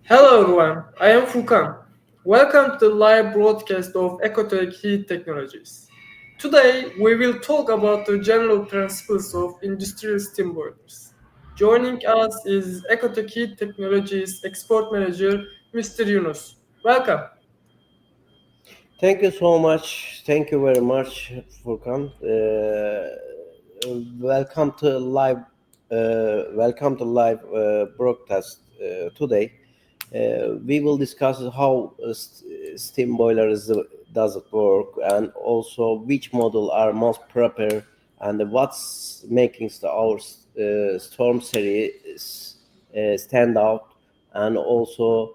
Hello everyone, I am Furkan. Welcome to the live broadcast of EKOTEK Heat Technologies. Today we will talk about the general principles of industrial steam boilers. Joining us is EKOTEK Heat Technologies Export Manager Mr. Yunus. Welcome. Thank you so much. Thank you very much, Furkan. Welcome to live. Welcome to live broadcast today. We will discuss how steam boilers does it work, and also which model are most proper, and what's making our storm series stand out, and also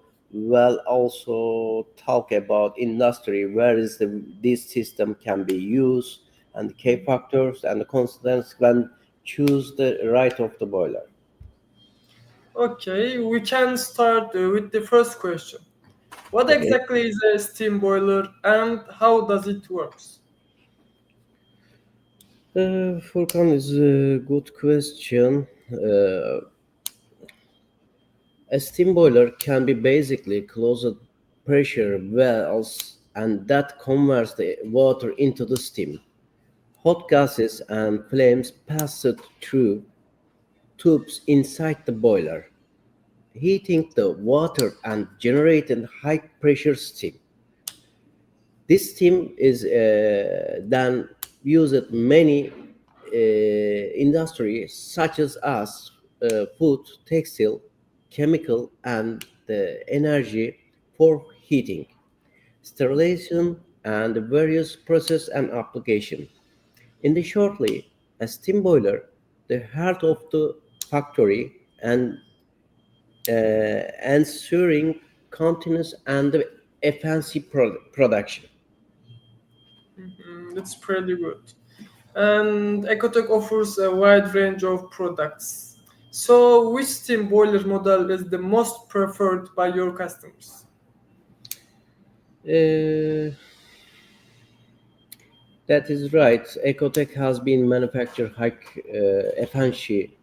talk about industry where this system can be used, and key factors and constants when choose the right of the boiler. Okay, we can start with the first question. What Okay. exactly is a steam boiler and how does it work? Furkan is a good question. A steam boiler can be basically closed pressure valves and that converts the water into the steam. Hot gases and flames pass it through tubes inside the boiler, heating the water and generating high pressure steam. This steam is then used in many industries such as us, food, textile, chemical, and energy for heating, sterilization, and various process and application. In the shortly, a steam boiler, the heart of the factory, and ensuring continuous and efficient production. It's pretty good. And Ecotech offers a wide range of products. So, which steam boiler model is the most preferred by your customers? Uh, that is right. Ecotech has been manufactured high efficiency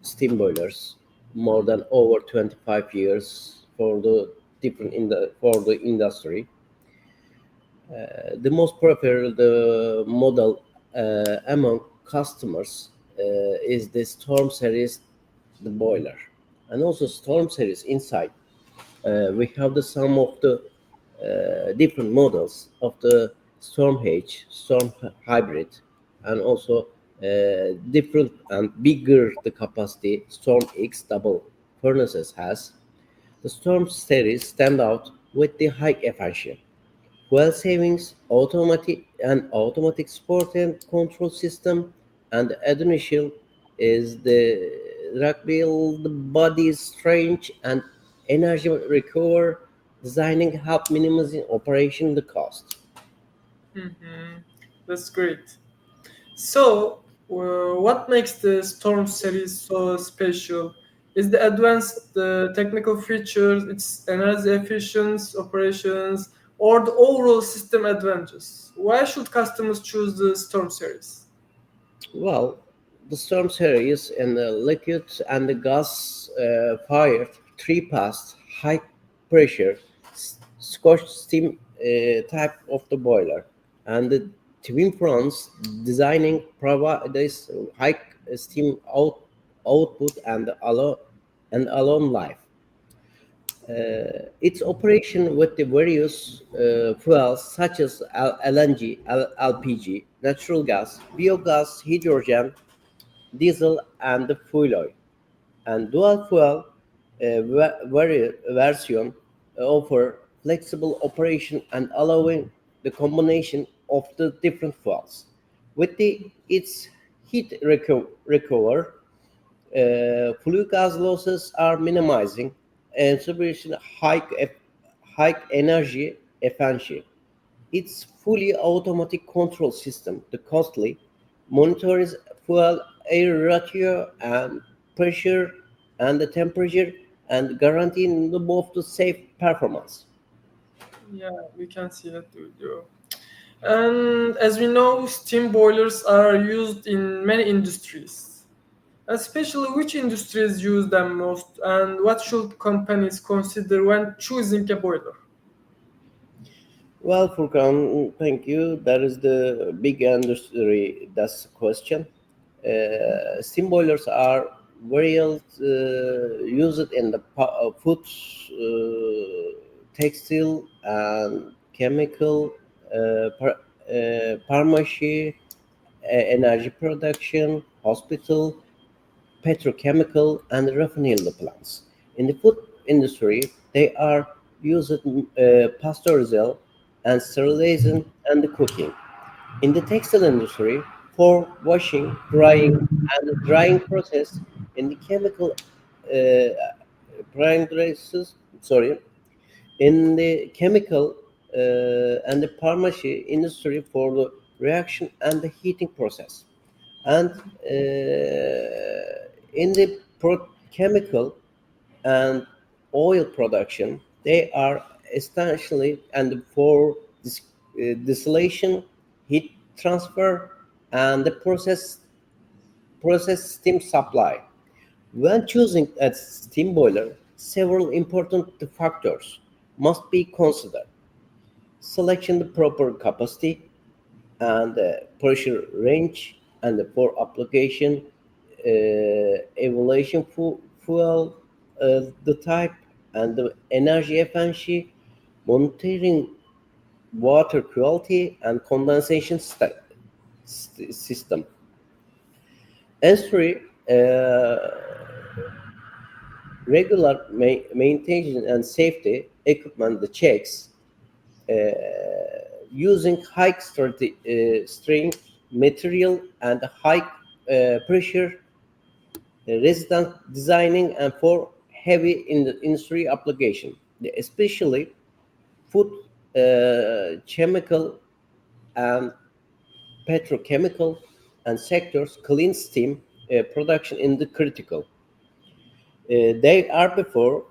steam boilers more than over 25 years for the for the industry. The most preferred the model among customers is the Storm series, the boiler, and also Storm series inside. We have the some of the different models of the Storm H, Storm Hybrid, and also different and bigger the capacity Storm X double furnaces has. The Storm series stand out with the high efficiency, fuel savings, automatic support and control system, and additional is the rebuild the body's strength and energy recover, designing help minimizing operation the cost. Mhm. That's great. So, what makes the Storm series so special? Is the advanced technical features, its energy efficient operations, or the overall system advantages? Why should customers choose the Storm series? Well, the Storm series and the liquid and the gas fired three pass high pressure Scotch steam type of the boiler, and the twin fronts designing provides high steam output and alone life. Its operation with the various fuels such as LNG, LPG, natural gas, biogas, hydrogen, diesel, and the fuel oil. And dual fuel version offer flexible operation and allowing the combination of the different fuels. With its heat recover, flue gas losses are minimizing and sufficient high energy efficiency. Its fully automatic control system, the costly, monitors fuel air ratio and pressure and the temperature and guaranteeing both the safe performance. Yeah, we can see that video. And as we know, steam boilers are used in many industries. Especially which industries use them most, and what should companies consider when choosing a boiler? Well, Furkan, thank you. That is the big industry. That's the question. Steam boilers are very used in the food, textile, and chemical, pharmacy, energy production, hospital, petrochemical, and refinery plants. In the food industry, they are used pasteurization and sterilization and cooking. In the textile industry, for washing, drying, and drying process. In the chemical processes, sorry, in the chemical and the pharmacy industry for the reaction and the heating process, and in the chemical and oil production, they are essentially and for distillation, heat transfer, and the process steam supply. When choosing a steam boiler, several important factors must be considered. Selection the proper capacity and pressure range, and for application, evaluation fuel, the type, and the energy efficiency, monitoring water quality and condensation system. S3, regular maintenance and safety equipment the checks, uh, using high strength material and high pressure resistant designing, and for heavy in the industry application, especially food, chemical, and petrochemical and sectors, clean steam production in the critical. They are before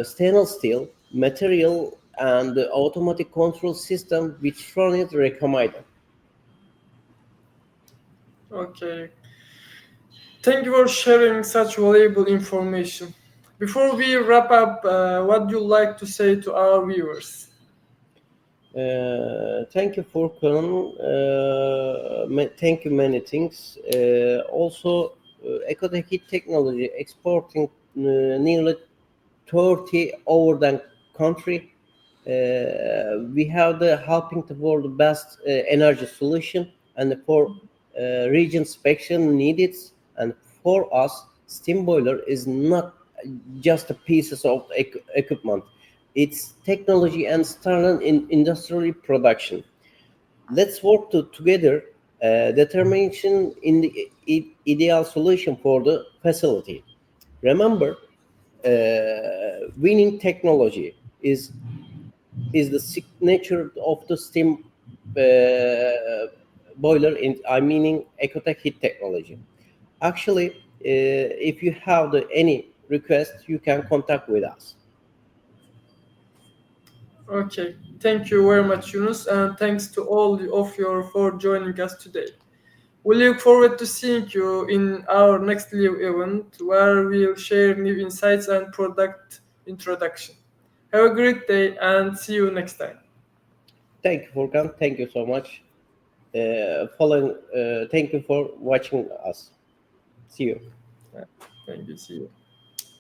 stainless steel material and the automatic control system which run it recommended. Okay. Thank you for sharing such valuable information. Before we wrap up, what do you like to say to our viewers? Thank you, Furkan. Thank you, many things. Also, EKOTEK Heat Technology exporting nearly 30 over the country. We have the helping toward the best energy solution, and for region special needed. And for us, steam boiler is not just a pieces of equipment. It's technology and standard in industrial production. Let's work together, determination in the ideal solution for the facility. Remember, winning technology is the signature of the steam boiler in I meaning Ecotech Heat Technology. Actually, if you have any request, you can contact with us. Okay, thank you very much, Yunus, and thanks to all of you for joining us today. We look forward to seeing you in our next live event where we'll share new insights and product introduction. Have a great day and see you next time. Thank you, Furkan. Thank you so much. Following, thank you for watching us. See you. Yeah, thank you. See you.